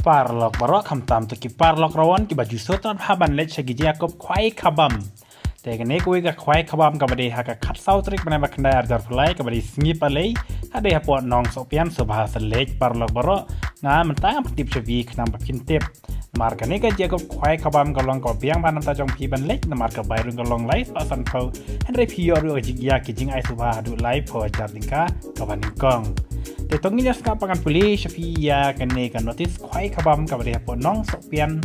Parlok barok hamtam tu ki parlok rawan ki baju sotran haban lech segi Jacob kwai kabam. Tegane kuwi ka kwai kabam ka bade ha ka khat sau trik bana bakndai arjar fulai ka bade sngi palei hade ha pot nong sopian subhasa lech parlok barok nga mentang tip chevi khnam bakin tip. Mar ka ne ka Jacob kwai kabam ka long ko biang ban ta jong pi ban lech na mar ka bai rung ka long lai pa san phau henry pi yor jig ya ki jing ai subha du lai pho jar dingka ka ban kong. Te tongi jas ka pangan polis Shafia kene kan notis kwai kabam ka bade po nong sopian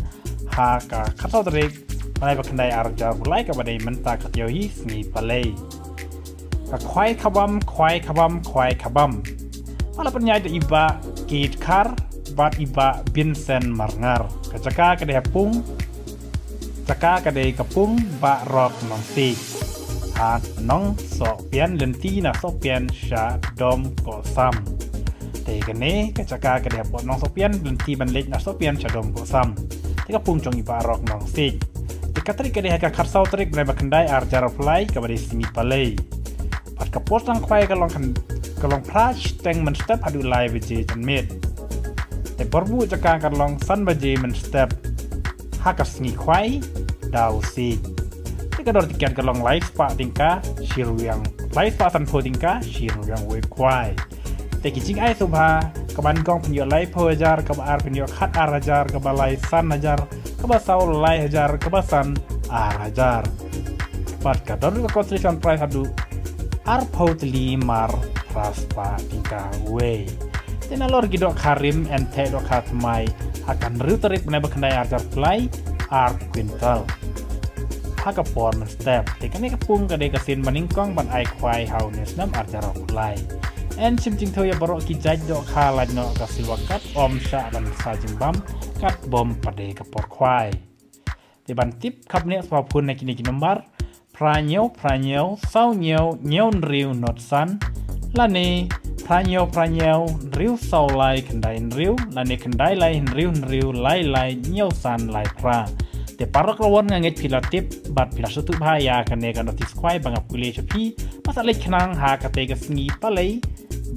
ha ka khatau trik malai bakandai arja bulai ka bade menta khatyohi sni palei ka kwai kabam ala penyai de iba kit kar bat iba Vincent marngar ka jaka ka de pung jaka ka de kapung ba rok nong si ha nong sopian lenti na sopian sha dom ko sam Tegane kacaka kada pot nong sopian lenti ban lech na sopian chadom ko sam teka pung chong iba rok nong sik teka trik kada ka kharsau trik bra bakandai arjar fly ka bari simi palei pat ka pot nang khwai ka long prach teng man step hadu lai veje chanmet te borbu jaka ka long san baje man step ha ka sngi khwai dau sik teka dor tiket ka long live pa tingka shiruyang live pa san pho tingka shiruyang we khwaiแต่กิจงไอสุภากับบันกองพญอไลพอjarกับอาร์พญอคัดอาร์jarกับไลซันjarกับเซาไลjarกับซันอาร์jarปัดกับดอรุกับคอนสตรัคชั่นไพรส์ดูอาร์พาวตลีมาร์พรัสปาติงกาเวแต่นั่นลอร์กิดอกคาริมแอนเทดอกคาทไมอาการริวตริกในบัคนัยอาร์jarไลอาร์ควินทัลฮักกับปอนมันสเต็ปแต่กันนี้กับปุ่งกับเด็กสินบันนิงกองบันไอควายเฮาเนสน้ำอาร์jarไลชิมจิงเทยบรอกิจายดอกคาลายนอกสิลวักัดอมชาบันซาจิมบัมกัดบอมปะเดกับปอดควายแต่บันทิปขับเนื้อสวาพูนในกินนมบาร์พระเนียวเศร้าเนียวริวนอดซันลานีพระเนียวริวเศร้าไลขันไดริวลานีขันไดไลริวไลเนียวซันไลพระแต่ปารกระวนงานเงพิลาติปบัดพิลาสุตุพายากันเนกันนอติสควายบังกับกุเลชพีมาสเล็กขนังหากเตกสงีปะเลย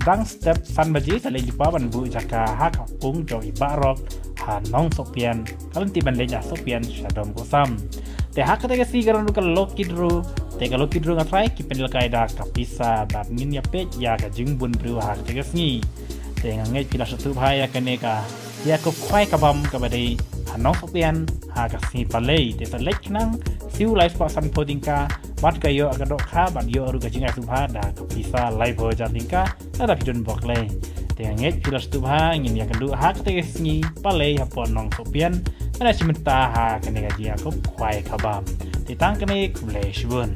ดังสเต็ปสันบัจีสเล็กดิปาบันบุจากาหากปุงจอยบารอกหาน้องโซเปียนกัลันติบันเลญาโซเปียนชาดอมกุซัมแต่หากเตกสีกันรุกันโลกิดรูแต่กับโลกิดรูงัดไรกิเป็นละกายดากับพิซาแบบนินยาเป็ดยากจึงบุญบริวหากเตกสงีแต่งานเงพิลาสุตุพายากันเนกายาก็ควายกับบัมกับบัดีน้องสเปียนหากสีปลาเล่แต่ตะเล็กนั่งซิวไลฟ์ปอสันโพดิงกาบัดกายโยกระโดดข้าบัดโยรุกจิงไอสุภาดากับพิซาไลฟ์โพจาริงกาและดับพิจนบอกเลยแต่เงี้ยพิลาสตุภาเงี้ยกันดูหากเตะสีปลาเล่ฮับปอนน้องสเปียนและชิมตาหากันเนกาจียากับควายขบามติดตั้งกันเองคุเลชบุน